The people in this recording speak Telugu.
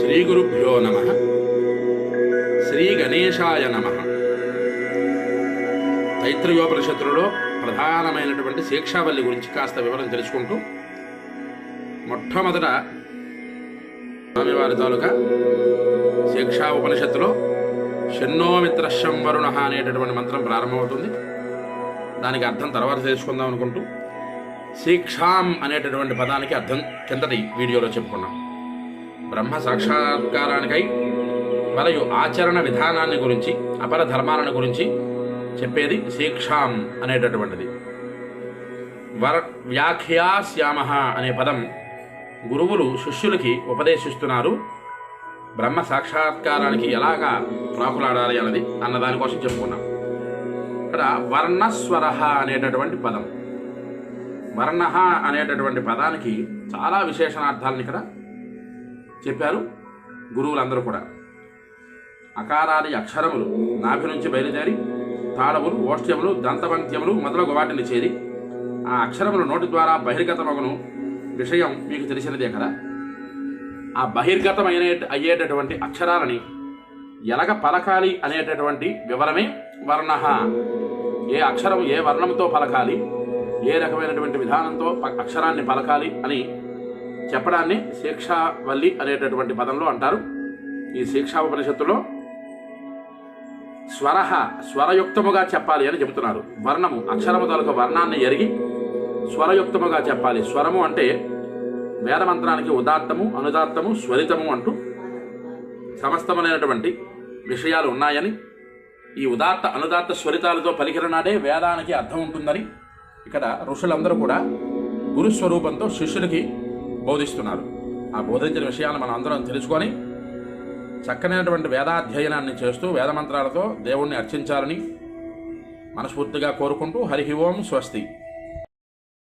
శ్రీ గురుభ్యో నమః. శ్రీ గణేశాయ నమః. తైత్రయోపనిషత్తులలో ప్రధానమైనటువంటి శిక్షావల్లి గురించి కాస్త వివరం తెలుసుకుంటూ, మొట్టమొదట స్వామివారి తాలూకా శిక్షా ఉపనిషత్తులో షణ్ణోమిత్రశం వరుణ అనేటటువంటి మంత్రం ప్రారంభమవుతుంది. దానికి అర్థం తర్వాత తెలుసుకుందాం అనుకుంటూ, శిక్షాం అనేటటువంటి పదానికి అర్థం కిందటి వీడియోలో చెప్పుకున్నాం. బ్రహ్మ సాక్షాత్కారానికై మరియు ఆచరణ విధానాన్ని గురించి, అపర ధర్మాలను గురించి చెప్పేది శిక్షాం అనేటటువంటిది. వ్యాఖ్యాస్యామ అనే పదం గురువులు శిష్యులకి ఉపదేశిస్తున్నారు. బ్రహ్మ సాక్షాత్కారానికి ఎలాగా ప్రాకులాడాలి అన్న దానికోసం చెప్పుకున్నాం. ఇక్కడ వర్ణస్వర అనేటటువంటి పదం, వర్ణ అనేటటువంటి పదానికి చాలా విశేషణార్థాలను ఇక్కడ చెప్పారు గురువులందరూ కూడా. అకారాది అక్షరములు నాభి నుంచి బయలుదేరి తాళములు, ఓష్ట్యములు, దంతవంత్యములు మొదలగు వాటిని చేరి ఆ అక్షరములు నోటి ద్వారా బహిర్గతమగును విషయం మీకు తెలిసినదే కదా. ఆ అయ్యేటటువంటి అక్షరాలని ఎలాగ పలకాలి అనేటటువంటి వివరమే వర్ణ. ఏ అక్షరం ఏ వర్ణంతో పలకాలి, ఏ రకమైనటువంటి విధానంతో అక్షరాన్ని పలకాలి అని చెప్పడాన్ని శిక్షావల్లి అనేటటువంటి పదంలో అంటారు. ఈ శిక్షా ఉపనిషత్తులో స్వరయుక్తముగా చెప్పాలి అని చెబుతున్నారు. వర్ణము అక్షరము తాలూకు వర్ణాన్ని ఎరిగి స్వరయుక్తముగా చెప్పాలి. స్వరము అంటే వేదమంత్రానికి ఉదాత్తము, అనుదాత్తము, స్వరితము అంటూ సమస్తమైనటువంటి విషయాలు ఉన్నాయని, ఈ ఉదాత్త అనుదాత్త స్వరితాలతో పలికిన నాడే వేదానికి అర్థం ఉంటుందని ఇక్కడ ఋషులందరూ కూడా గురుస్వరూపంతో శిష్యులకి బోధిస్తున్నారు. ఆ బోధించిన విషయాలను మనం అందరం తెలుసుకొని చక్కనైనటువంటి వేదాధ్యయనాన్ని చేస్తూ వేదమంత్రాలతో దేవుణ్ణి అర్చించాలని మనస్ఫూర్తిగా కోరుకుంటూ, హరి ఓం స్వస్తి.